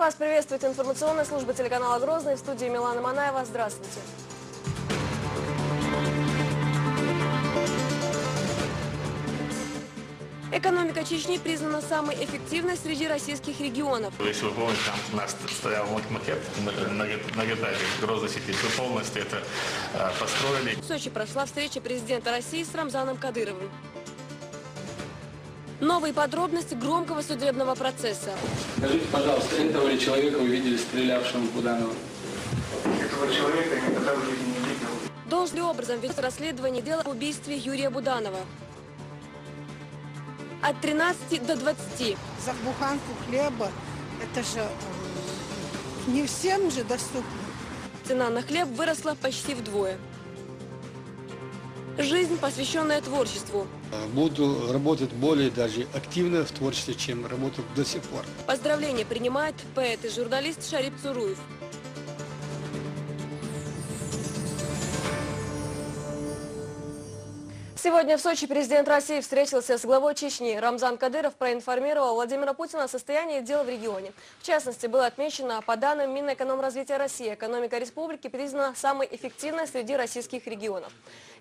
Вас приветствует информационная служба телеканала «Грозный», в студии Милана Манаева. Здравствуйте. Экономика Чечни признана самой эффективной среди российских регионов. Если вы помните, там у нас стоял макет многоэтажек Грозной сети. Мы полностью это построили. В Сочи прошла встреча президента России с Рамзаном Кадыровым. Новые подробности громкого судебного процесса. Скажите, пожалуйста, этого ли человека вы видели стрелявшим в Буданова? Этого человека я никогда в жизни не видел. Должным ли образом ведется расследование дела об убийстве Юрия Буданова? От 13 до 20. За буханку хлеба, это же не всем же доступно. Цена на хлеб выросла почти вдвое. Жизнь, посвященная творчеству. Буду работать более даже активно в творчестве, чем работал до сих пор. Поздравления принимает поэт и журналист Шарип Цуруев. Сегодня в Сочи президент России встретился с главой Чечни. Рамзан Кадыров проинформировал Владимира Путина о состоянии дел в регионе. В частности, было отмечено, по данным Минэкономразвития России, экономика республики признана самой эффективной среди российских регионов.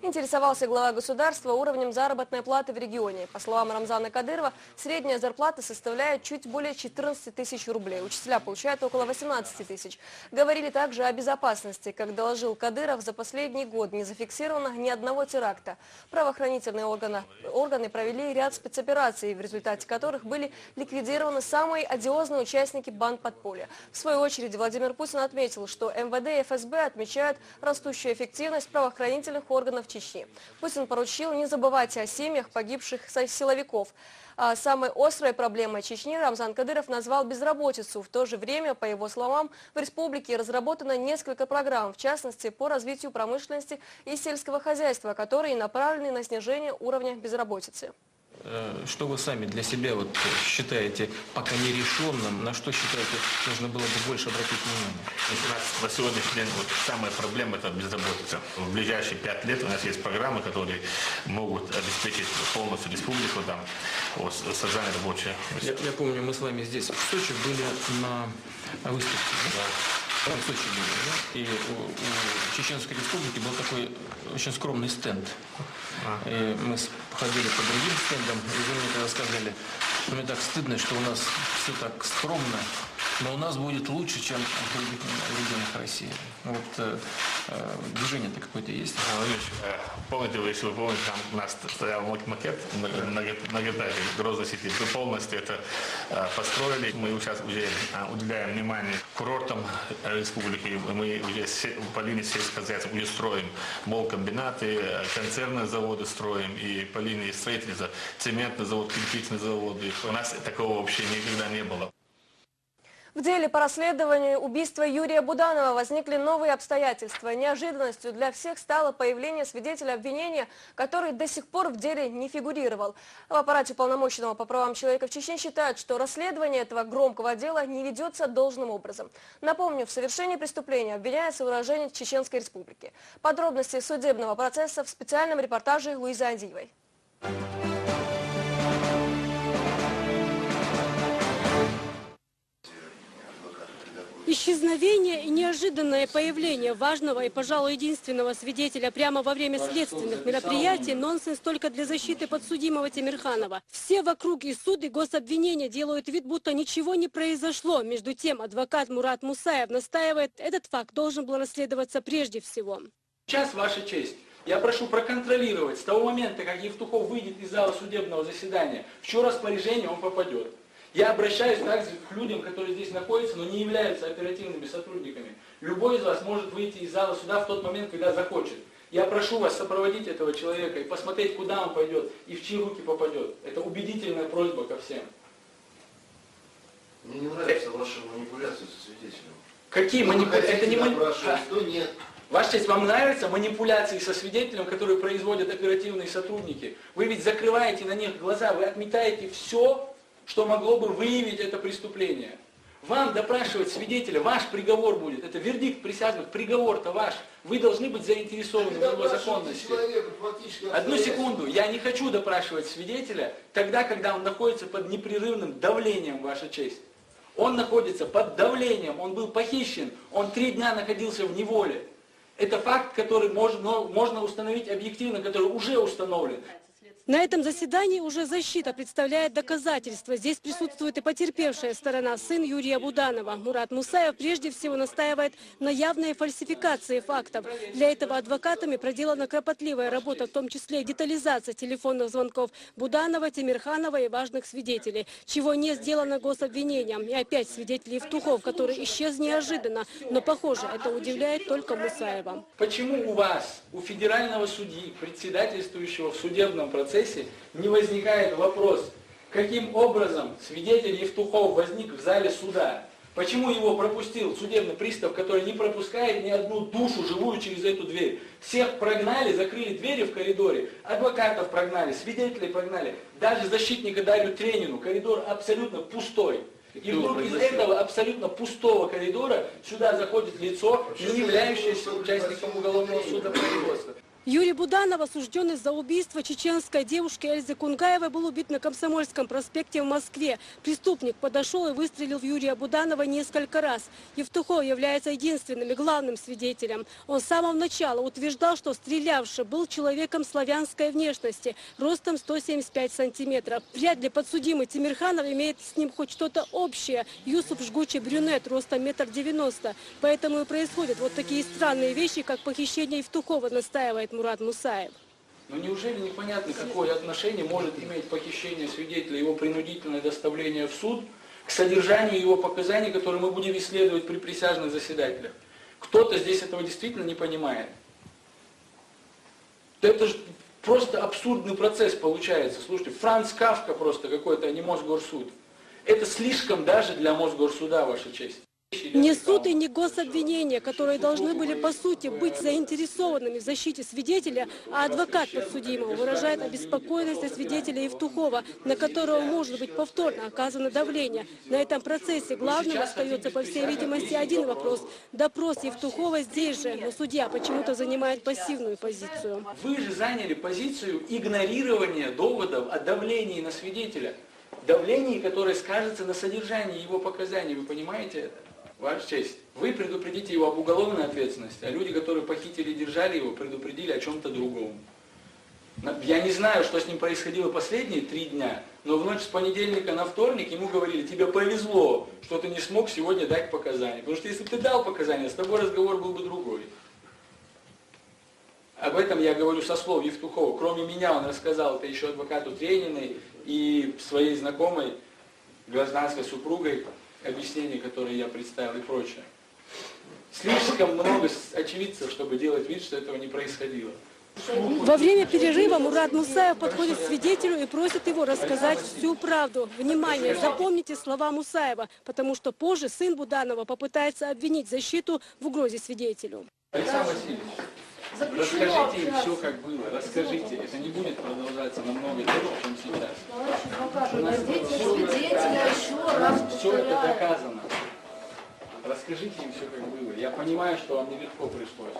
Интересовался глава государства уровнем заработной платы в регионе. По словам Рамзана Кадырова, средняя зарплата составляет чуть более 14 тысяч рублей. Учителя получают около 18 тысяч. Говорили также о безопасности. Как доложил Кадыров, за последний год не зафиксировано ни одного теракта. Правоохранительные органы провели ряд спецопераций, в результате которых были ликвидированы самые одиозные участники банд подполья. В свою очередь Владимир Путин отметил, что МВД и ФСБ отмечают растущую эффективность правоохранительных органов Чечни. Путин поручил не забывать о семьях погибших силовиков. Самой острой проблемой Чечни Рамзан Кадыров назвал безработицу. В то же время, по его словам, в республике разработано несколько программ, в частности, по развитию промышленности и сельского хозяйства, которые направлены на снижение уровня безработицы. Что вы сами для себя считаете пока нерешенным, на что считаете нужно было бы больше обратить внимание? У нас на сегодняшний день самая проблема – это безработица. В ближайшие 5 лет у нас есть программы, которые могут обеспечить полностью республику создание рабочее. Я помню, мы с вами здесь в Сочи были на выставке. Да? В Сочи были, да? И у Чеченской республики был такой очень скромный стенд. И мы ходили по другим стендам, и вы мне тогда сказали, что мне так стыдно, что у нас все так скромно, но у нас будет лучше, чем в других регионах России. Вот движение-то какое-то есть? Помните, если вы помните, там у нас стоял макет многоэтажек Грозной сети. Мы полностью это построили. Мы сейчас уже уделяем внимание курортам республики. Мы уже по линии сельскохозяйства уже строим молкомбинаты, концерные заводы строим, и по линии строительства цементный завод, кирпичные заводы. У нас такого вообще никогда не было. В деле по расследованию убийства Юрия Буданова возникли новые обстоятельства. Неожиданностью для всех стало появление свидетеля обвинения, который до сих пор в деле не фигурировал. В аппарате уполномоченного по правам человека в Чечне считают, что расследование этого громкого дела не ведется должным образом. Напомню, в совершении преступления обвиняется уроженец Чеченской республики. Подробности судебного процесса в специальном репортаже Луизы Андиевой. Исчезновение и неожиданное появление важного и, пожалуй, единственного свидетеля прямо во время следственных мероприятий – нонсенс только для защиты подсудимого Темирханова. Все вокруг и суд, и гособвинения делают вид, будто ничего не произошло. Между тем, адвокат Мурат Мусаев настаивает, этот факт должен был расследоваться прежде всего. Сейчас, Ваша честь, я прошу проконтролировать с того момента, как Евтухов выйдет из зала судебного заседания, в чье распоряжение он попадет. Я обращаюсь также к людям, которые здесь находятся, но не являются оперативными сотрудниками. Любой из вас может выйти из зала суда в тот момент, когда захочет. Я прошу вас сопроводить этого человека и посмотреть, куда он пойдет и в чьи руки попадет. Это убедительная просьба ко всем. Мне не нравятся ваши манипуляции со свидетелем. Какие манипуляции? Это не манипуляции. Что нет? Ваша честь, вам нравятся манипуляции со свидетелем, которые производят оперативные сотрудники? Вы ведь закрываете на них глаза, вы отметаете все, что могло бы выявить это преступление. Вам допрашивать свидетеля, ваш приговор будет. Это вердикт присяжных, приговор-то ваш. Вы должны быть заинтересованы в его законности. Одну секунду, я не хочу допрашивать свидетеля тогда, когда он находится под непрерывным давлением, Ваша честь. Он находится под давлением, он был похищен, он 3 дня находился в неволе. Это факт, который можно установить объективно, который уже установлен. На этом заседании уже защита представляет доказательства. Здесь присутствует и потерпевшая сторона, сын Юрия Буданова. Мурат Мусаев прежде всего настаивает на явной фальсификации фактов. Для этого адвокатами проделана кропотливая работа, в том числе и детализация телефонных звонков Буданова, Темирханова и важных свидетелей, чего не сделано гособвинением. И опять свидетель Евтухов, который исчез неожиданно, но, похоже, это удивляет только Мусаева. Почему у вас, у федерального судьи, председательствующего в судебном процессе, не возникает вопрос, каким образом свидетель Евтухов возник в зале суда? Почему его пропустил судебный пристав, который не пропускает ни одну душу живую через эту дверь? Всех прогнали, закрыли двери в коридоре, адвокатов прогнали, свидетелей прогнали, даже защитника Дарью Тренину. Коридор абсолютно пустой. И вдруг из этого абсолютно пустого коридора сюда заходит лицо, не являющееся участником уголовного судопроизводства. Юрий Буданов, осужденный за убийство чеченской девушки Эльзы Кунгаевой, был убит на Комсомольском проспекте в Москве. Преступник подошел и выстрелил в Юрия Буданова несколько раз. Евтухов является единственным и главным свидетелем. Он с самого начала утверждал, что стрелявший был человеком славянской внешности, ростом 175 сантиметров. Вряд ли подсудимый Темирханов имеет с ним хоть что-то общее. Юсуп жгучий брюнет, ростом 1,90 м. Поэтому и происходят вот такие странные вещи, как похищение Евтухова, настаивает Мурат Мусаев. Но неужели непонятно, какое отношение может иметь похищение свидетеля, его принудительное доставление в суд к содержанию его показаний, которые мы будем исследовать при присяжных заседателях? Кто-то здесь этого действительно не понимает. Это же просто абсурдный процесс получается. Слушайте, Франц Кафка просто какой-то, а не Мосгорсуд. Это слишком даже для Мосгорсуда, Ваша честь. Не суд и не гособвинения, которые должны были по сути быть заинтересованными в защите свидетеля, а адвокат подсудимого выражает обеспокоенность за свидетеля Евтухова, на которого может быть повторно оказано давление. На этом процессе главным остается, по всей видимости, один вопрос. Допрос Евтухова здесь же, но судья почему-то занимает пассивную позицию. Вы же заняли позицию игнорирования доводов о давлении на свидетеля. Давлении, которое скажется на содержании его показаний. Вы понимаете это? Ваша честь, вы предупредите его об уголовной ответственности, а люди, которые похитили и держали его, предупредили о чем-то другом. Я не знаю, что с ним происходило последние 3 дня, но в ночь с понедельника на вторник ему говорили: тебе повезло, что ты не смог сегодня дать показания. Потому что если бы ты дал показания, с тобой разговор был бы другой. Об этом я говорю со слов Евтухова. Кроме меня он рассказал это еще адвокату Трениной и своей знакомой гражданской супругой, объяснения, которые я представил и прочее. Слишком много очевидцев, чтобы делать вид, что этого не происходило. Во время перерыва Мурат Мусаев подходит к свидетелю и просит его рассказать всю правду. Внимание, запомните слова Мусаева, потому что позже сын Буданова попытается обвинить защиту в угрозе свидетелю. Александр Васильевич, расскажите им все, как было. Расскажите. Это не будет продолжаться намного дольше, чем сейчас. Все это доказано. Расскажите им все, как было. Я понимаю, что вам нелегко пришлось.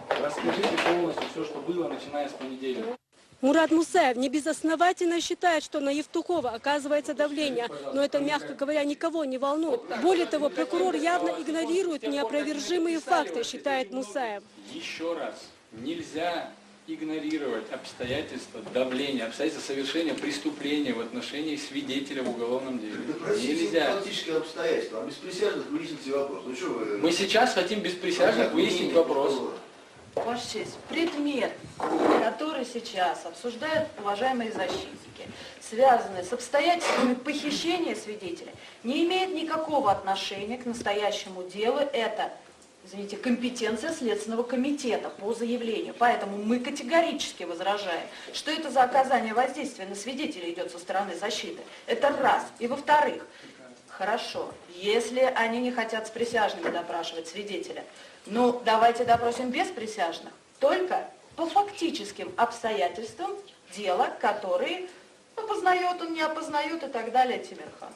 Расскажите полностью все, что было, начиная с понедельника. Мурат Мусаев небезосновательно считает, что на Евтухова оказывается давление, но это, мягко говоря, никого не волнует. Более того, прокурор явно игнорирует неопровержимые факты, считает Мусаев. Еще раз, нельзя игнорировать обстоятельства давления, обстоятельства совершения преступления в отношении свидетеля в уголовном деле. Нельзя. Фактические обстоятельства. А без присяжных выясните вопрос. Ну, что вы... Мы сейчас хотим без присяжных выяснить вопрос. Ваша честь, предмет, который сейчас обсуждают уважаемые защитники, связанный с обстоятельствами похищения свидетеля, не имеет никакого отношения к настоящему делу. Это, извините, компетенция Следственного комитета по заявлению. Поэтому мы категорически возражаем, что это за оказание воздействия на свидетеля идет со стороны защиты. Это раз. И во-вторых, хорошо, если они не хотят с присяжными допрашивать свидетеля, ну, давайте допросим без присяжных, только по фактическим обстоятельствам дела, которые опознает он, не опознает и так далее Темирханов.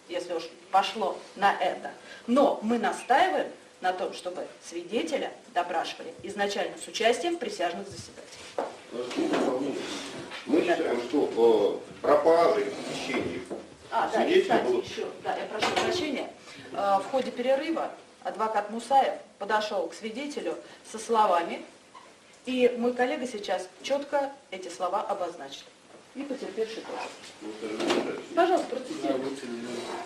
Если уж пошло на это. Но мы настаиваем на том, чтобы свидетеля допрашивали изначально с участием присяжных заседателей. Мы считаем, что пропажи, хищения Да, и, кстати, еще, да, я прошу прощения. В ходе перерыва адвокат Мусаев подошел к свидетелю со словами, и мой коллега сейчас четко эти слова обозначил. И потерпевший тоже. Пожалуйста, процитируйте.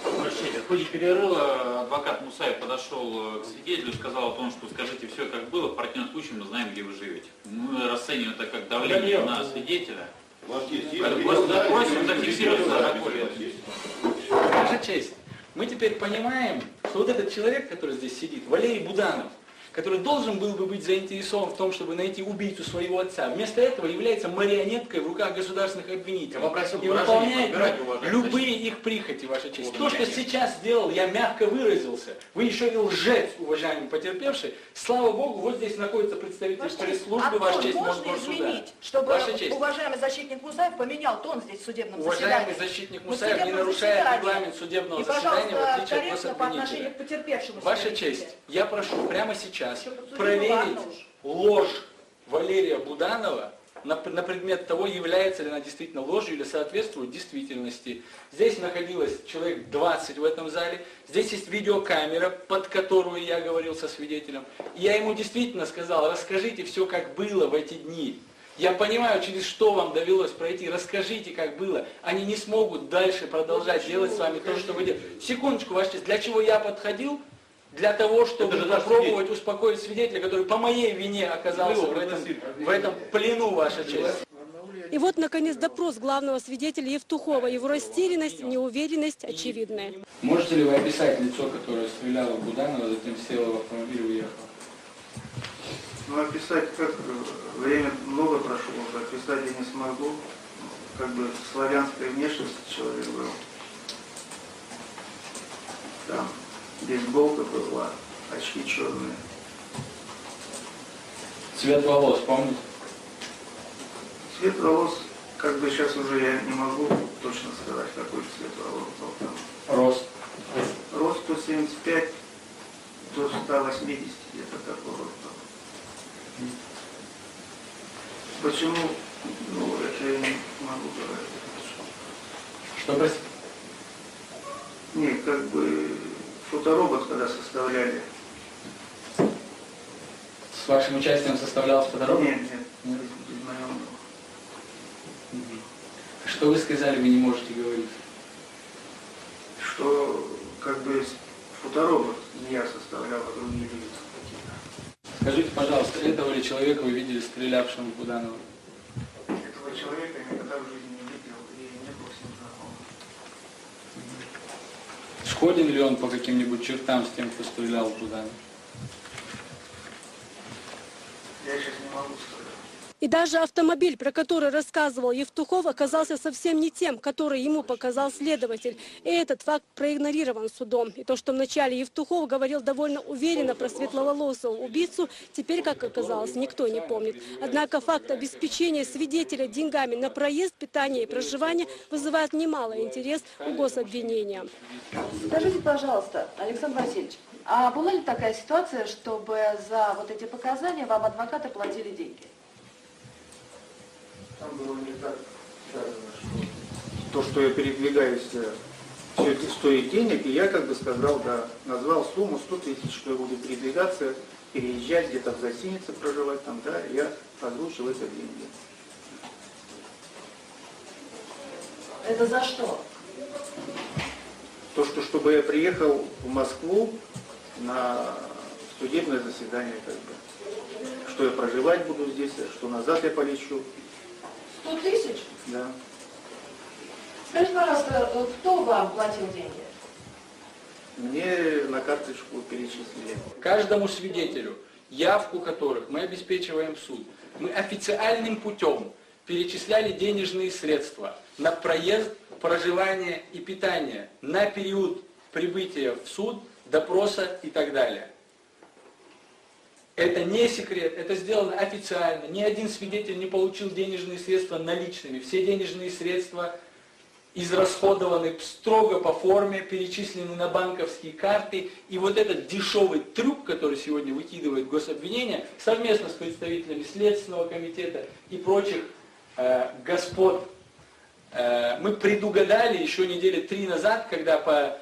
Прощайте, в ходе перерыва адвокат Мусаев подошел к свидетелю и сказал о том, что скажите все как было, в противном случае мы знаем, где вы живете. Мы расцениваем это как давление на свидетеля. Просим зафиксировать протоколе. Ваша честь, мы теперь понимаем, что вот этот человек, который здесь сидит, Валерий Буданов, который должен был бы быть заинтересован в том, чтобы найти убийцу своего отца, вместо этого является марионеткой в руках государственных обвинителей и выполняет любые их прихоти, Ваша честь. То, что сейчас сделал, я мягко выразился. Вы еще и лжец, уважаемый потерпевший. Слава Богу, вот здесь находится представитель пресс-службы, Ваша честь, Мосгорсуда. Изменить, чтобы Ваша честь. уважаемый защитник Мусаев поменял тон здесь в судебном Уважаемый заседании. защитник Мусаев не нарушает регламент судебного заседания, в отличие от по отношению гособвинителя. к потерпевшему. Ваша честь, я прошу прямо сейчас проверить ложь Валерия Буданова на предмет того, является ли она действительно ложью или соответствует действительности. Здесь находилось человек 20 в этом зале. Здесь есть видеокамера, под которую я говорил со свидетелем. И я ему действительно сказал, расскажите все, как было в эти дни. Я понимаю, через что вам довелось пройти. Расскажите, как было. Они не смогут дальше продолжать делать с вами то, что вы делаете. Секундочку, Ваша честь. Для чего я подходил? Для того, чтобы попробовать успокоить свидетеля, который по моей вине оказался в этом плену, Ваша честь. И вот, наконец, допрос главного свидетеля Евтухова. Его растерянность, неуверенность очевидная. Можете ли вы описать лицо, которое стреляло в Буданова, затем села в автомобиль и уехала? Ну, описать, как время много прошло, описать я не смогу. Как бы славянской внешности человек был. Там бейсболка была, очки черные. Цвет волос, помните? Цвет волос, как бы сейчас уже я не могу точно сказать, какой цвет волос был там. Рост. Рост 175 до 180, где-то такой рост был. Почему? Ну, это я не могу говорить. Что, простите? Не, как бы фоторобот, когда составляли. С вашим участием составлялся фоторобот? Нет, без моего. Что вы сказали, вы не можете говорить? Что как бы фоторобот не я составлял, а другие люди какие-то. Скажите, пожалуйста, этого ли человека вы видели стрелявшим в Буданова? Этого человека я никогда в жизни не видел и не был с ним знаком. Сходен ли он по каким-нибудь чертам с тем, кто стрелял в Буданова? Я сейчас не могу сказать. И даже автомобиль, про который рассказывал Евтухов, оказался совсем не тем, который ему показал следователь. И этот факт проигнорирован судом. И то, что вначале Евтухов говорил довольно уверенно про светловолосого убийцу, теперь, как оказалось, никто не помнит. Однако факт обеспечения свидетеля деньгами на проезд, питание и проживание вызывает немалый интерес у гособвинения. Скажите, пожалуйста, Александр Васильевич, а была ли такая ситуация, чтобы за вот эти показания вам адвокаты платили деньги? Там было не так сказано, что то, что я передвигаюсь, все это стоит денег, и я как бы сказал, да, назвал сумму 100 тысяч, что я буду передвигаться, переезжать, где-то в гостинице проживать, там, да, и я озвучил эти деньги. Это за что? То, что чтобы я приехал в Москву на судебное заседание, как бы, что я проживать буду здесь, что назад я полечу. 100 тысяч? Да. Скажите, пожалуйста, кто вам платил деньги? Мне на карточку перечислили. Каждому свидетелю, явку которых мы обеспечиваем в суд, мы официальным путем перечисляли денежные средства на проезд, проживание и питание на период прибытия в суд, допроса и так далее. Это не секрет, это сделано официально. Ни один свидетель не получил денежные средства наличными. Все денежные средства израсходованы строго по форме, перечислены на банковские карты. И вот этот дешевый трюк, который сегодня выкидывает гособвинение, совместно с представителями Следственного комитета и прочих господ Мы предугадали еще недели 3 назад, когда по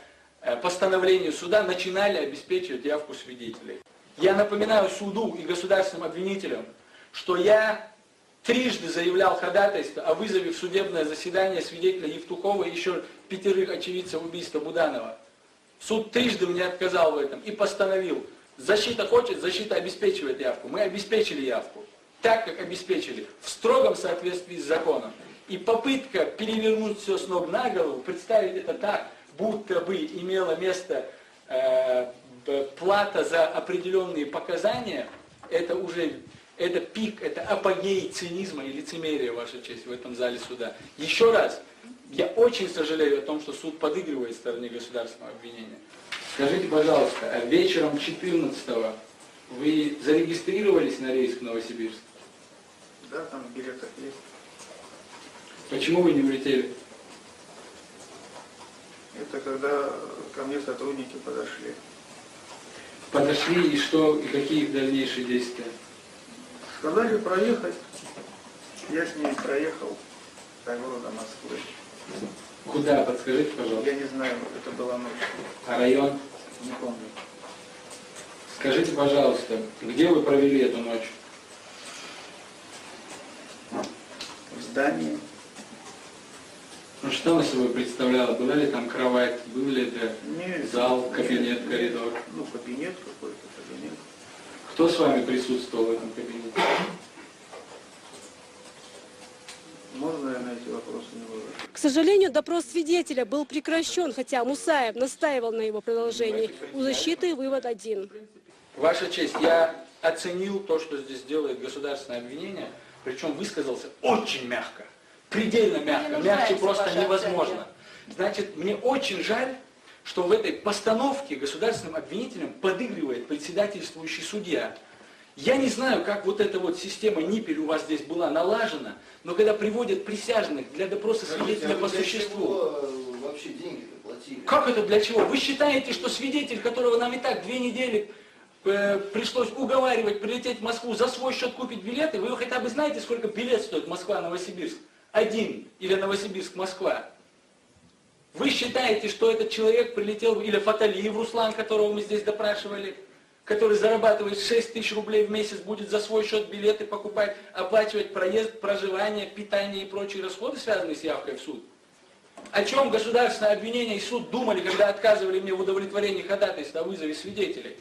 постановлению суда начинали обеспечивать явку свидетелей. Я напоминаю суду и государственным обвинителям, что я трижды заявлял ходатайство о вызове в судебное заседание свидетеля Евтухова и еще 5 очевидцев убийства Буданова. Суд трижды мне отказал в этом и постановил: защита хочет, защита обеспечивает явку. Мы обеспечили явку, так как обеспечили, в строгом соответствии с законом. И попытка перевернуть все с ног на голову, представить это так, будто бы имело место плата за определенные показания, это уже пик, это апогей цинизма и лицемерия, Ваша честь, в этом зале суда. Еще раз, я очень сожалею о том, что суд подыгрывает стороне государственного обвинения. Скажите, пожалуйста, а вечером 14-го вы зарегистрировались на рейс в Новосибирск? Да, там в билетах есть. Почему вы не улетели? Это когда ко мне сотрудники подошли. Подошли, и что, и какие их дальнейшие действия? Сказали проехать. Я с ней проехал до города Москвы. Куда? Подскажите, пожалуйста. Я не знаю, это была ночь. А район? Не помню. Скажите, пожалуйста, где вы провели эту ночь? В здании. Ну что она собой представляла? Была ли там кровать? Был ли это зал, кабинет, коридор? Ну, кабинет какой-то, кабинет. Кто с вами присутствовал в этом кабинете? Можно я на эти вопросы не выложу? К сожалению, допрос свидетеля был прекращен, хотя Мусаев настаивал на его продолжении. У защиты вывод один. Ваша честь, я оценил то, что здесь делает государственное обвинение, причем высказался очень мягко, предельно мягко, мягче просто невозможно. Значит, мне очень жаль, что в этой постановке государственным обвинителям подыгрывает председательствующий судья. Я не знаю, как вот эта вот система Ниппель у вас здесь была налажена, но когда приводят присяжных для допроса свидетеля по существу... Вообще деньги-то платили? Как это для чего? Вы считаете, что свидетель, которого нам и так 2 недели пришлось уговаривать прилететь в Москву, за свой счет купить билеты? Вы хотя бы знаете, сколько билет стоит Москва-Новосибирск? 1 или Новосибирск-Москва? Вы считаете, что этот человек прилетел, или Фаталиев Руслан, которого мы здесь допрашивали, который зарабатывает 6 тысяч рублей в месяц, будет за свой счет билеты покупать, оплачивать проезд, проживание, питание и прочие расходы, связанные с явкой в суд? О чем государственное обвинение и суд думали, когда отказывали мне в удовлетворении ходатайства о вызове свидетелей?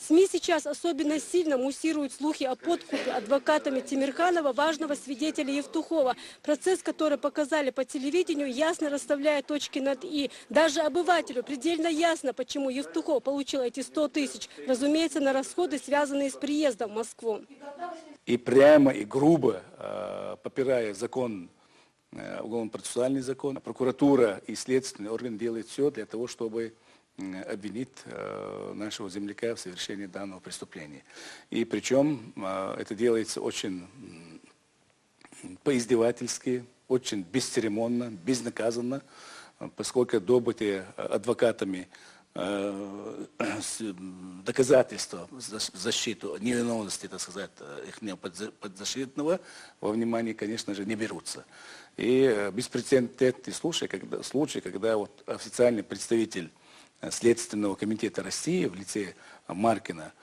СМИ сейчас особенно сильно муссируют слухи о подкупе адвокатами Тимирханова важного свидетеля Евтухова. Процесс, который показали по телевидению, ясно расставляет точки над «и». Даже обывателю предельно ясно, почему Евтухов получил эти 100 тысяч. Разумеется, на расходы, связанные с приездом в Москву. И прямо, и грубо, попирая закон, уголовно-процессуальный закон, прокуратура и следственный орган делают все для того, чтобы обвинить нашего земляка в совершении данного преступления. И причем это делается очень поиздевательски, очень бесцеремонно, безнаказанно, поскольку добытые адвокатами доказательства в защиту невиновности, так сказать, их подзащитного во внимание, конечно же, не берутся. И беспрецедентный случай, когда вот официальный представитель Следственного комитета России в лице Маркина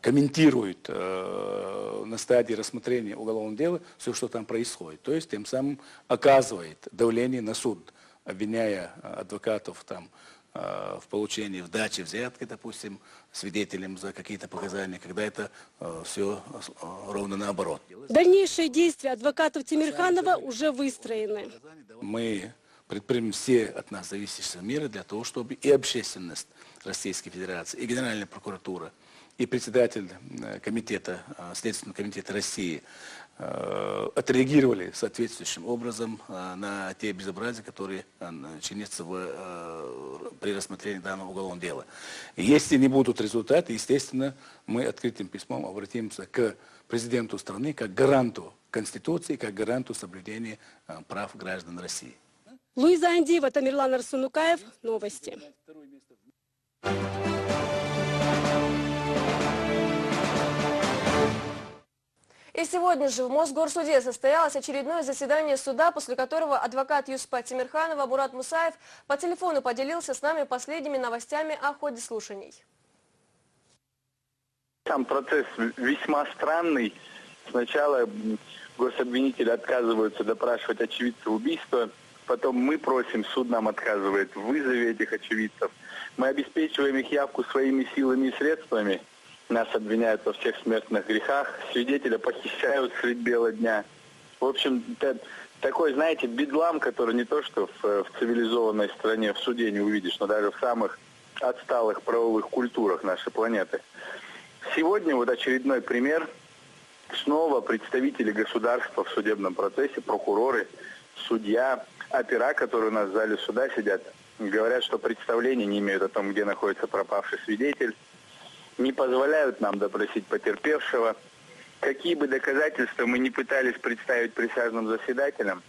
комментирует на стадии рассмотрения уголовного дела все, что там происходит. То есть тем самым оказывает давление на суд, обвиняя адвокатов там, в получении сдачи взятки, допустим, свидетелям за какие-то показания, когда это все ровно наоборот. Дальнейшие действия адвокатов Тимирханова уже выстроены. Мы предпримем все от нас зависящие меры для того, чтобы и общественность Российской Федерации, и Генеральная прокуратура, и председатель комитета, Следственного комитета России отреагировали соответствующим образом на те безобразия, которые чинятся при рассмотрении данного уголовного дела. И если не будут результаты, естественно, мы открытым письмом обратимся к президенту страны как гаранту Конституции, как гаранту соблюдения прав граждан России. Луиза Андиева, Тамерлан Арсунукаев. Новости. И И сегодня же в Мосгорсуде состоялось очередное заседание суда, после которого адвокат Юсупа Тимирханова Мурат Мусаев по телефону поделился с нами последними новостями о ходе слушаний. Сам процесс весьма странный. Сначала гособвинители отказываются допрашивать очевидцев убийства, потом мы просим, суд нам отказывает в вызове этих очевидцев. Мы обеспечиваем их явку своими силами и средствами. Нас обвиняют во всех смертных грехах, свидетеля похищают средь бела дня. В общем, такой, знаете, бедлам, который не то что в цивилизованной стране в суде не увидишь, но даже в самых отсталых правовых культурах нашей планеты. Сегодня вот очередной пример. Снова представители государства в судебном процессе, прокуроры, судья, опера, которые у нас в зале суда сидят, говорят, что представления не имеют о том, где находится пропавший свидетель, не позволяют нам допросить потерпевшего. Какие бы доказательства мы ни пытались представить присяжным заседателям,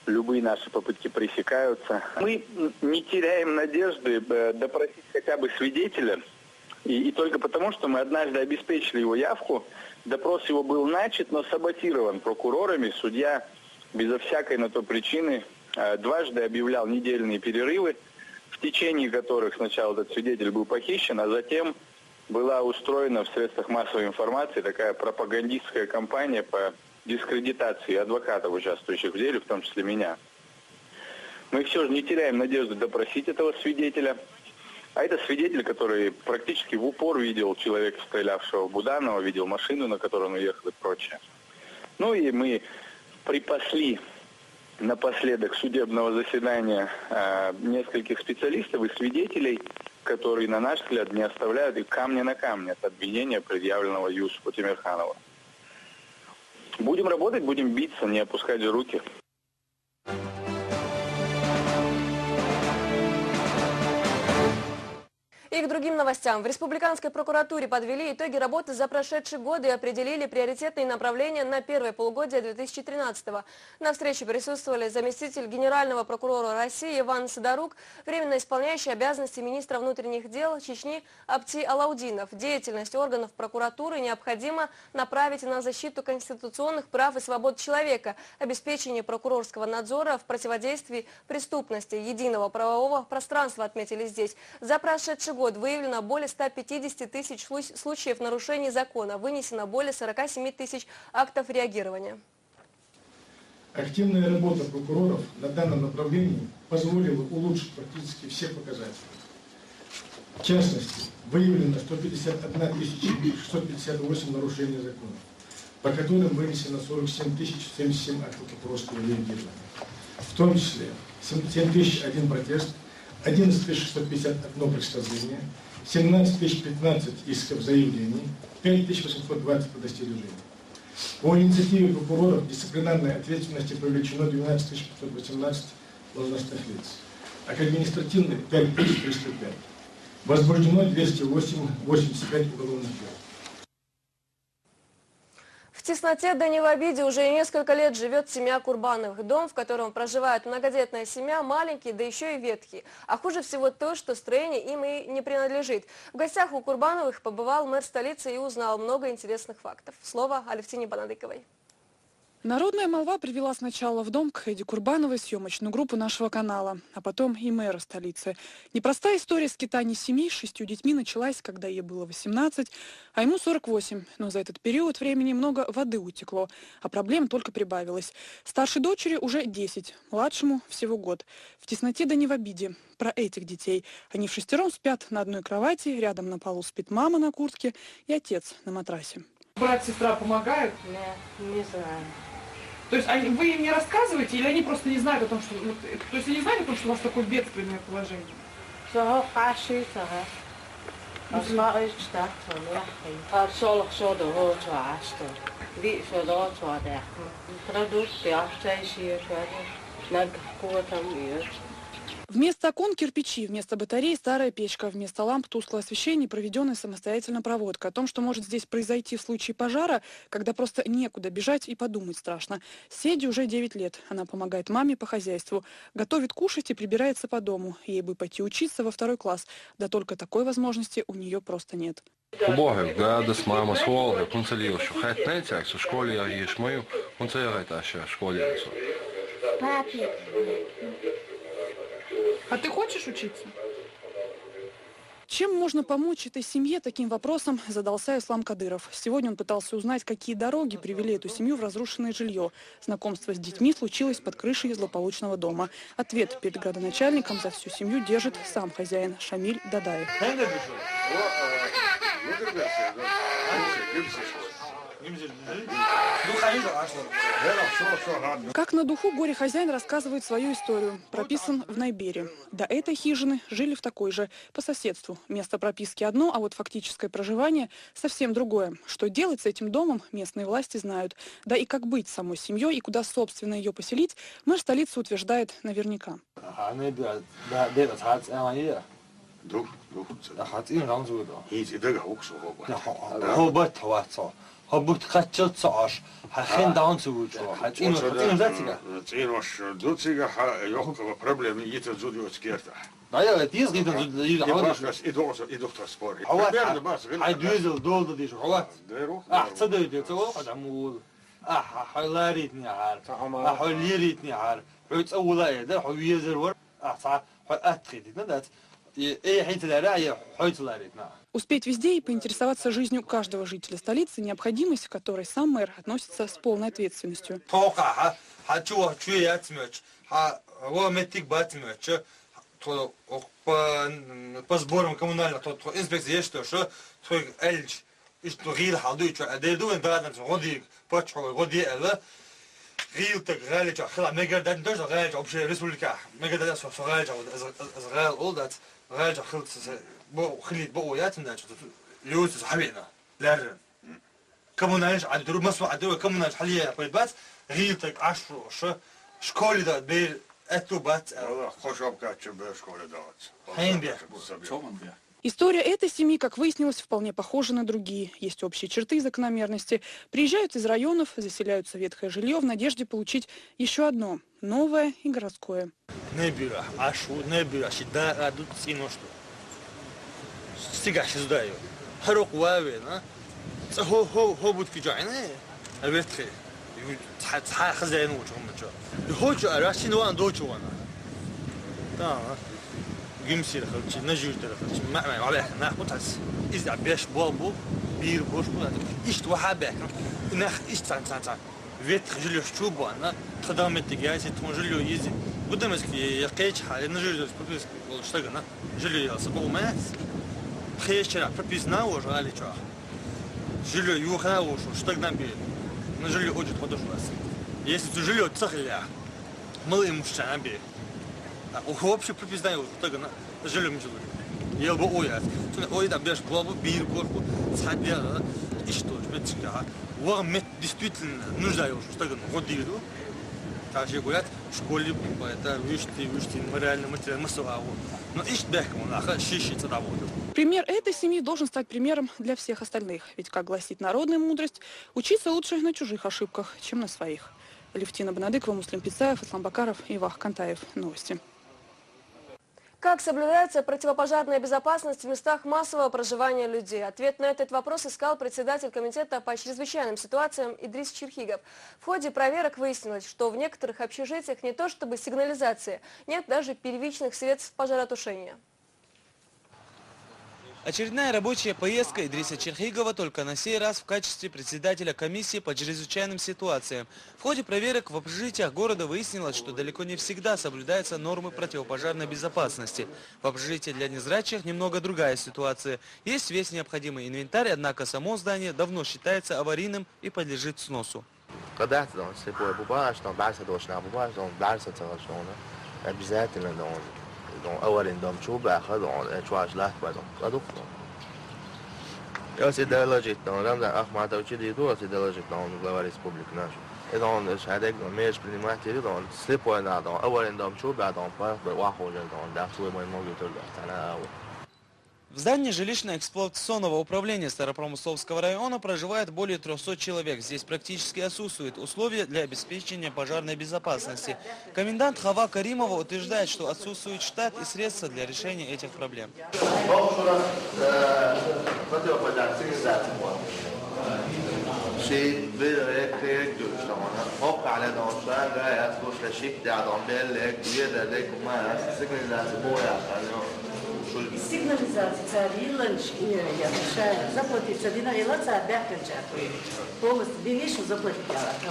любые наши попытки пресекаются. Мы не теряем надежды допросить хотя бы свидетеля, и только потому, что мы однажды обеспечили его явку, допрос его был начат, но саботирован прокурорами. Судья безо всякой на то причины дважды объявлял недельные перерывы, в течение которых сначала этот свидетель был похищен, а затем была устроена в средствах массовой информации такая пропагандистская кампания по дискредитации адвокатов, участвующих в деле, в том числе меня. Мы все же не теряем надежды допросить этого свидетеля. А это свидетель, который практически в упор видел человека, стрелявшего в Буданова, видел машину, на которой он уехал и прочее. Ну и мы припасли напоследок судебного заседания нескольких специалистов и свидетелей, которые, на наш взгляд, не оставляют и камня на камне от обвинения, предъявленного Юсупу Тимирханову. Будем работать, будем биться, не опускать руки. И к другим новостям. В Республиканской прокуратуре подвели итоги работы за прошедший год и определили приоритетные направления на первое полугодие 2013-го. На встрече присутствовали заместитель генерального прокурора России Иван Сидорук, временно исполняющий обязанности министра внутренних дел Чечни Апти Алаудинов. Деятельность органов прокуратуры необходимо направить на защиту конституционных прав и свобод человека, обеспечение прокурорского надзора в противодействии преступности, единого правового пространства, отметили здесь. За прошедший год выявлено более 150 тысяч случаев нарушений закона, вынесено более 47 тысяч актов реагирования. Активная работа прокуроров на данном направлении позволила улучшить практически все показатели. В частности, выявлено 151 658 нарушений закона, по которым вынесено 47 077 актов прокурорского реагирования. В том числе 7001 протест, 11 651 представление, 17 015 исков заявлений, 5820 предостережений. По инициативе прокуроров дисциплинарной ответственности привлечено 12 518 должностных лиц, а к административной 5305. Возбуждено 285 уголовных дел. В тесноте да не в обиде уже несколько лет живет семья Курбановых. Дом, в котором проживает многодетная семья, маленький, да еще и ветхий. А хуже всего то, что строение им и не принадлежит. В гостях у Курбановых побывал мэр столицы и узнал много интересных фактов. Слово Алевтине Банадыковой. Народная молва привела сначала в дом к Эди Курбановой съемочную группу нашего канала, а потом и мэра столицы. Непростая история скитаний семьи с 6 детьми началась, когда ей было 18, а ему 48. Но за этот период времени много воды утекло, а проблем только прибавилось. Старшей дочери уже 10, младшему всего год. В тесноте да не в обиде. Про этих детей. Они вшестером спят на одной кровати, рядом на полу спит мама на куртке и отец на матрасе. Брат, сестра помогают? Не знаю. То есть вы им не рассказываете, или они просто не знают о том, что... То есть они знают о том, что у вас такое бедственное положение? Вместо окон кирпичи, вместо батарей старая печка, вместо ламп тусклое освещение, проведенная самостоятельно проводка. О том, что может здесь произойти в случае пожара, когда просто некуда бежать и подумать страшно. Седе уже 9 лет. Она помогает маме по хозяйству, готовит кушать и прибирается по дому. Ей бы пойти учиться во 2 класс, да только такой возможности у нее просто нет. Убогих, гадость, мама, сволга, кунцелил, что хоть найти, в школе я ешь мою, кунцелил в школе. Папе. А ты хочешь учиться? Чем можно помочь этой семье, таким вопросом задался Ислам Кадыров. Сегодня он пытался узнать, какие дороги привели эту семью в разрушенное жилье. Знакомство с детьми случилось под крышей злополучного дома. Ответ перед градоначальником за всю семью держит сам хозяин Шамиль Дадаев. Как на духу горе-хозяин рассказывает свою историю. Прописан в Найбере. До этой хижины жили в такой же, по соседству. Место прописки одно, а вот фактическое проживание совсем другое. Что делать с этим домом, местные власти знают. Да и как быть самой семьей и куда, собственно, ее поселить, мэр столицы утверждает наверняка. Успеть везде и поинтересоваться жизнью каждого жителя столицы – необходимость, к которой сам мэр относится с полной ответственностью. По сборам коммунальных инспекций есть что История этой семьи, как выяснилось, вполне похожа на другие. Есть общие черты и закономерности. Приезжают из районов, заселяются в ветхое жилье в надежде получить еще одно – новое и городское. جمسير خلتش نجور خلتش ما عليك ناخد تحس إذا بيش بابو بير بوش بو إيش وحابك ناخ إيش تان فيت خجلو شوبو أنا خدامة تجاهي تونجلو يزي قدام اسكي يقيش حال نجور بروبيس ولا اشتغلنا جلو يصبو ما خيش شرع بروبيس ناوش غالي شو جلو يوخنا وش اشتغلنا بيه نجلو أوجد خدوش بس если жилье цахля мы им шамби вообще прописано так на жильем жило я бы ой да без главу бир горку садя и что бетка вам действительно нуждаешься так на годиду так же говорят в школе это вышти морально материально массово но ищет бэком на шишится того. Пример этой семьи должен стать примером для всех остальных. Ведь, как гласит народная мудрость, учиться лучше на чужих ошибках, чем на своих. Левтина Бонадыкова, Муслим Пицаев, Ислам Бакаров и Вах Кантаев. Новости. Как соблюдается противопожарная безопасность в местах массового проживания людей? Ответ на этот вопрос искал председатель комитета по чрезвычайным ситуациям Идрис Черхигов. В ходе проверок выяснилось, что в некоторых общежитиях не то чтобы сигнализации, нет даже первичных средств пожаротушения. Очередная рабочая поездка Идриса Черхигова, только на сей раз в качестве председателя комиссии по чрезвычайным ситуациям. В ходе проверок в общежитиях города выяснилось, что далеко не всегда соблюдаются нормы противопожарной безопасности. В общежитии для незрячих немного другая ситуация. Есть весь необходимый инвентарь, однако само здание давно считается аварийным и подлежит сносу. أول دام شوب أخذ عن شواش لا بعدهم قدوخنا يا سيد درجة دام در أخ ما توجد يدور سيد درجة دام بلوار ريسبوبليك ناش إذا شهادك مش принимать إذا слепой надо أول دام شو بعدهم واحد جدًا دكتور ما يموت تلقى В здании жилищно-эксплуатационного управления Старопромысловского района проживает более 300 человек. Здесь практически отсутствуют условия для обеспечения пожарной безопасности. Комендант Хава Каримова утверждает, что отсутствует штат и средства для решения этих проблем. Сигнализация я решаю заплатить за динарилация бяканча. Полностью денежку заплатить.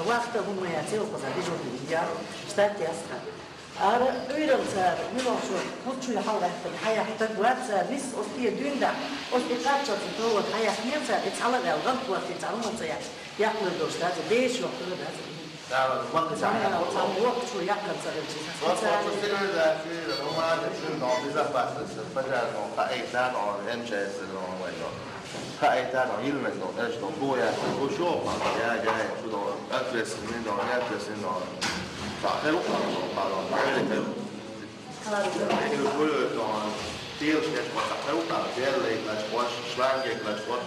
Вахта в моя тело позабежал я штат яска. Ара уйралца не можу. Хочу я хала хая тагваца бис остия дюнда. Остикача то хая хнеца ицала галган платить цалмаца я. Я клюду штат дешо клюда. وقت وقت شو يعقل وقت هم شو بيزبط فجأة قائدان أو إنجاز ولا قائدان أو يلمس أو إيش نقول وشو يا جاي شو أدرس من أو أدرس من أو فاخر وقالوا بعدين يقولوا إنه تيرش كده فاخر وقالوا يلا يلاش شوان يلاش وقت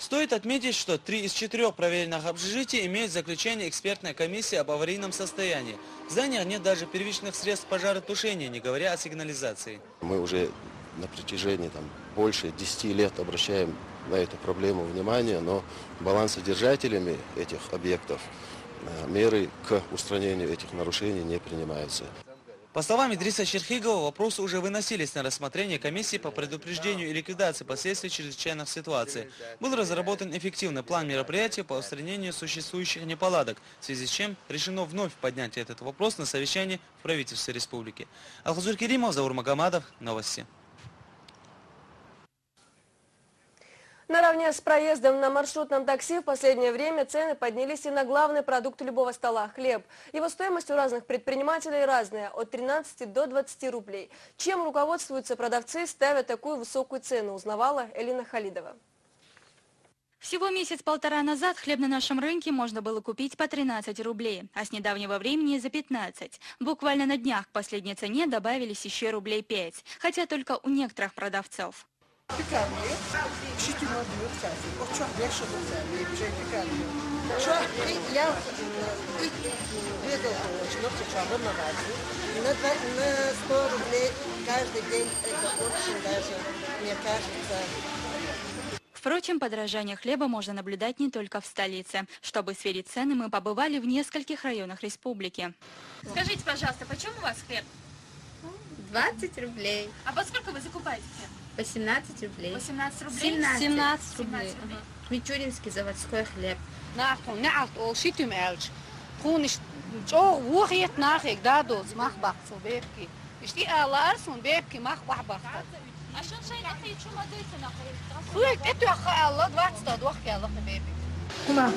Стоит отметить, что 3 из 4 проверенных общежитий имеют заключение экспертной комиссии об аварийном состоянии. В зданиях нет даже первичных средств пожаротушения, не говоря о сигнализации. Мы уже на протяжении больше 10 лет обращаем на эту проблему внимание, но балансодержателями этих объектов меры к устранению этих нарушений не принимаются. По словам Идриса Черхигова, вопросы уже выносились на рассмотрение комиссии по предупреждению и ликвидации последствий чрезвычайных ситуаций. Был разработан эффективный план мероприятий по устранению существующих неполадок, в связи с чем решено вновь поднять этот вопрос на совещании в правительстве республики. Алхазур Керимов, Заур Магомадов, новости. Наравне с проездом на маршрутном такси в последнее время цены поднялись и на главный продукт любого стола – хлеб. Его стоимость у разных предпринимателей разная – от 13 до 20 рублей. Чем руководствуются продавцы, ставя такую высокую цену, узнавала Элина Халидова. Всего месяц-полтора назад хлеб на нашем рынке можно было купить по 13 рублей, а с недавнего времени за 15. Буквально на днях к последней цене добавились еще рублей 5, хотя только у некоторых продавцов. На 100 рублей каждый день это очень даже, мне кажется. Впрочем, подорожание хлеба можно наблюдать не только в столице. Чтобы сверить цены, мы побывали в нескольких районах республики. Скажите, пожалуйста, почем у вас хлеб? 20 рублей. А по сколько вы закупаете хлеб? 18 рублей. 18 рублей? 17 рублей. Мичуринский заводской хлеб. عشان شيء أخي شو ما ديت نقول. Слушай, это я Allah 20 دوخ يا الله حبيبي. كما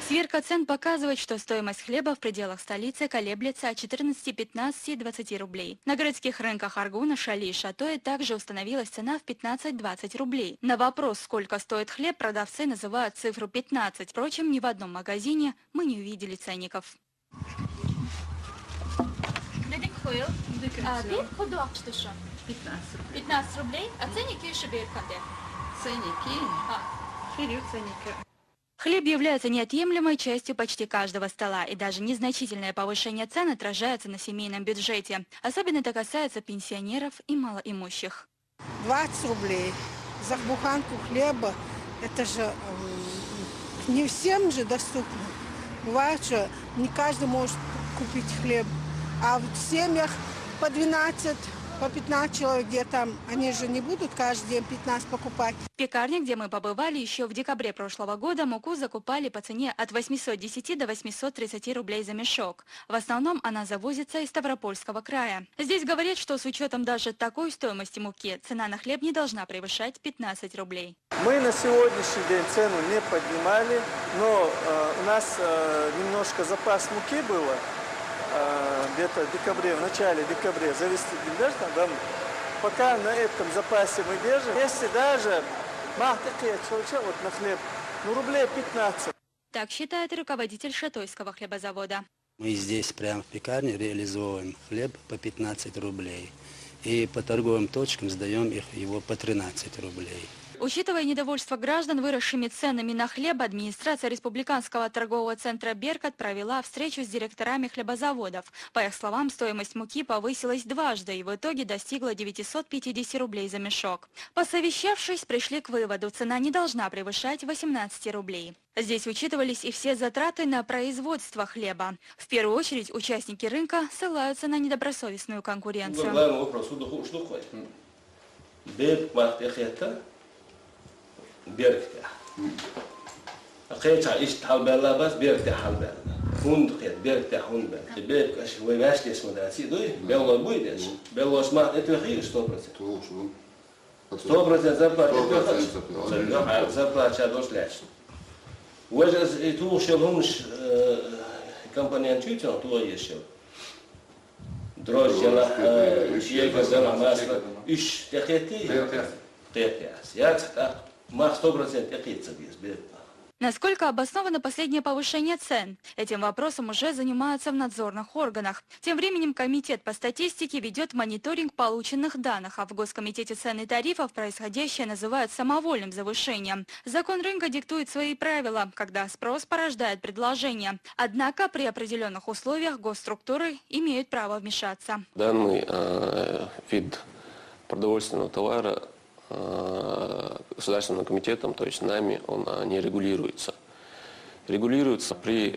Сверка цен показывает, что стоимость хлеба в пределах столицы колеблется от 14, 15 и 20 рублей. На городских рынках Аргуна, Шали и Шатоя также установилась цена в 15-20 рублей. На вопрос, сколько стоит хлеб, продавцы называют цифру 15. Впрочем, ни в одном магазине мы не увидели ценников. А бит ходок что шо? 15 рублей. А ценники еще бит канде? Ценники? Ценники. Хлеб является неотъемлемой частью почти каждого стола, и даже незначительное повышение цен отражается на семейном бюджете. Особенно это касается пенсионеров и малоимущих. 20 рублей за буханку хлеба, это же не всем же доступно. Бывает, что не каждый может купить хлеб, а в семьях по 12, по 15 человек, где там, они же не будут каждый день 15 покупать. В пекарне, где мы побывали еще в декабре прошлого года, муку закупали по цене от 810 до 830 рублей за мешок. В основном она завозится из Ставропольского края. Здесь говорят, что с учетом даже такой стоимости муки, цена на хлеб не должна превышать 15 рублей. Мы на сегодняшний день цену не поднимали, но у нас немножко запас муки было. Где-то в декабре, в начале декабря завести даже там, пока на этом запасе мы держим. Если даже Вот на хлеб, ну рублей 15. Так считает и руководитель Шатойского хлебозавода. Мы здесь прямо в пекарне реализуем хлеб по 15 рублей. И по торговым точкам сдаем его по 13 рублей. Учитывая недовольство граждан выросшими ценами на хлеб, администрация Республиканского торгового центра «Беркат» провела встречу с директорами хлебозаводов. По их словам, стоимость муки повысилась дважды и в итоге достигла 950 рублей за мешок. Посовещавшись, пришли к выводу, цена не должна превышать 18 рублей. Здесь учитывались и все затраты на производство хлеба. В первую очередь участники рынка ссылаются на недобросовестную конкуренцию. بيركتح أخيتها إيش حلبلا بس بيركتح حلبلا هون خير بيركتح هون بس بيرك أش هو ماشي اسمه ده سي دوي بيلا بويدش بيلا اسمع أنت خير 100%. 100% زبط زبط شادوش لاش وجه تو شلونش كمبانيان تيجون تو يشيل دروج يلا شيء كذا مثلا إيش تخيتي Насколько обосновано последнее повышение цен? Этим вопросом уже занимаются в надзорных органах. Тем временем Комитет по статистике ведет мониторинг полученных данных, а в Госкомитете цен и тарифов происходящее называют самовольным завышением. Закон рынка диктует свои правила, когда спрос порождает предложение. Однако при определенных условиях госструктуры имеют право вмешаться. Данный вид продовольственного товара Государственным комитетом, то есть нами, он не регулируется. Регулируется при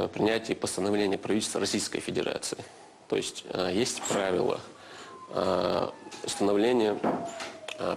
принятии постановления правительства Российской Федерации. То есть есть правила установления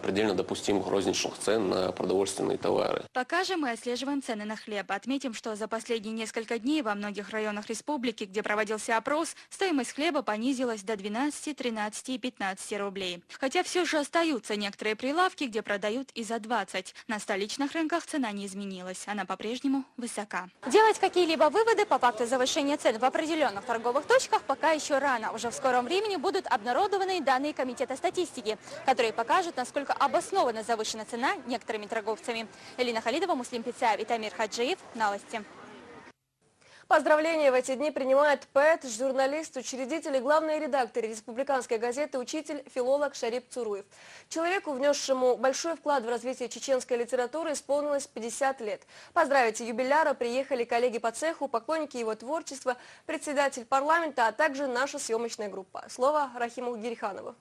предельно допустимых розничных цен на продовольственные товары. Пока же мы отслеживаем цены на хлеб. Отметим, что за последние несколько дней во многих районах республики, где проводился опрос, стоимость хлеба понизилась до 12, 13 и 15 рублей. Хотя все же остаются некоторые прилавки, где продают и за 20. На столичных рынках цена не изменилась. Она по-прежнему высока. Делать какие-либо выводы по факту завышения цен в определенных торговых точках пока еще рано. Уже в скором времени будут обнародованы данные Комитета статистики, которые покажут, насколько обоснована завышена цена некоторыми торговцами. Элина Халидова, Муслим Пицаев и Тамир Хаджиев. Новости. Поздравления в эти дни принимает поэт, журналист, учредитель и главный редактор республиканской газеты, учитель, филолог Шарип Цуруев. Человеку, внесшему большой вклад в развитие чеченской литературы, исполнилось 50 лет. Поздравить юбиляра приехали коллеги по цеху, поклонники его творчества, председатель парламента, а также наша съемочная группа. Слово Рахиму Гириханову.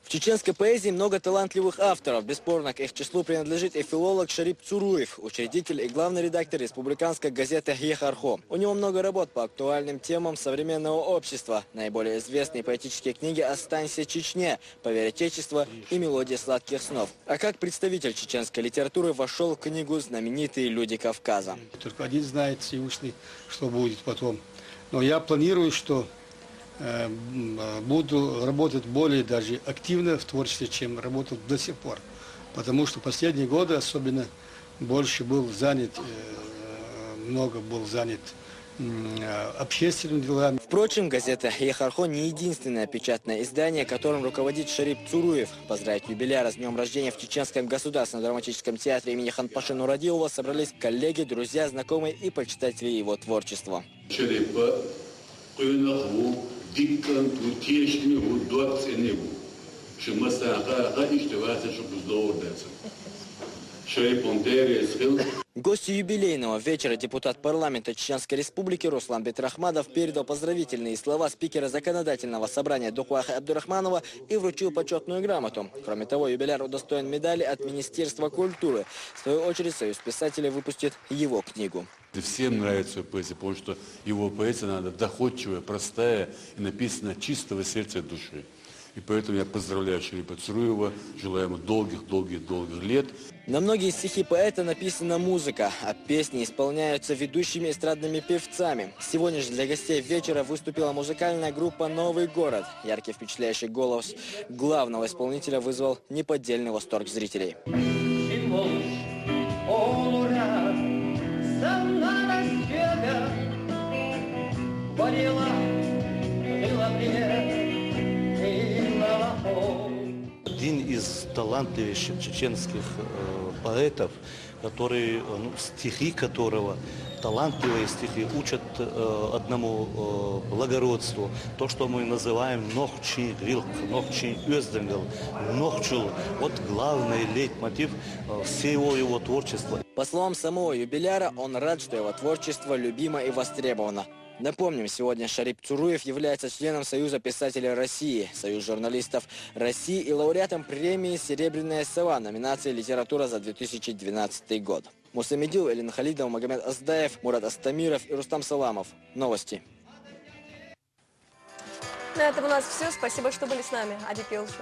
В чеченской поэзии много талантливых авторов. Бесспорно, к их числу принадлежит и филолог Шарип Цуруев, учредитель и главный редактор республиканской газеты «Ехархо». У него много работ по актуальным темам современного общества. Наиболее известные поэтические книги «Останься Чечне», «Поверь Отечество» и «Мелодия сладких снов». А как представитель чеченской литературы вошел в книгу «Знаменитые люди Кавказа». Только один знает, Всевышний, что будет потом. Но я планирую, что буду работать более даже активно в творчестве, чем работал до сих пор. Потому что последние годы особенно больше был занят, много был занят общественными делами. Впрочем, газета «Ехархо» не единственное печатное издание, которым руководит Шарип Цуруев. Поздравить юбиляра с днем рождения в Чеченском государственном драматическом театре имени Ханпаши Нурадилова собрались коллеги, друзья, знакомые и почитатели его творчества. Диктан тутешни удобценеву, что масаха иштеваться, чтобы сдоудаться. Гостю юбилейного вечера депутат парламента Чеченской Республики Руслан Бетрахмадов передал поздравительные слова спикера законодательного собрания Духуаха Абдурахманова и вручил почетную грамоту. Кроме того, юбиляр удостоен медали от Министерства культуры. В свою очередь, Союз писателей выпустит его книгу. Всем нравится его поэзия, потому что его поэзия надо доходчивая, простая и написана от чистого сердца и души. И поэтому я поздравляю Шарипа Цуруева, желаю ему долгих лет. На многие стихи поэта написана музыка, а песни исполняются ведущими эстрадными певцами. Сегодня же для гостей вечера выступила музыкальная группа «Новый город». Яркий впечатляющий голос главного исполнителя вызвал неподдельный восторг зрителей. Один из талантливейших чеченских поэтов, который, стихи которого, талантливые стихи, учат одному благородству. То, что мы называем «нохчи вилк», «нохчи özdemir», «нохчул». Вот главный лейтмотив всего его творчества. По словам самого юбиляра, он рад, что его творчество любимо и востребовано. Напомним, сегодня Шарип Цуруев является членом Союза писателей России, Союз журналистов России и лауреатом премии «Серебряная сова» номинации «Литература» за 2012 год. Мусамедил, Элина Халидова, Магомед Аздаев, Мурат Астамиров и Рустам Саламов. Новости. На этом у нас все. Спасибо, что были с нами. Ади Пилчу.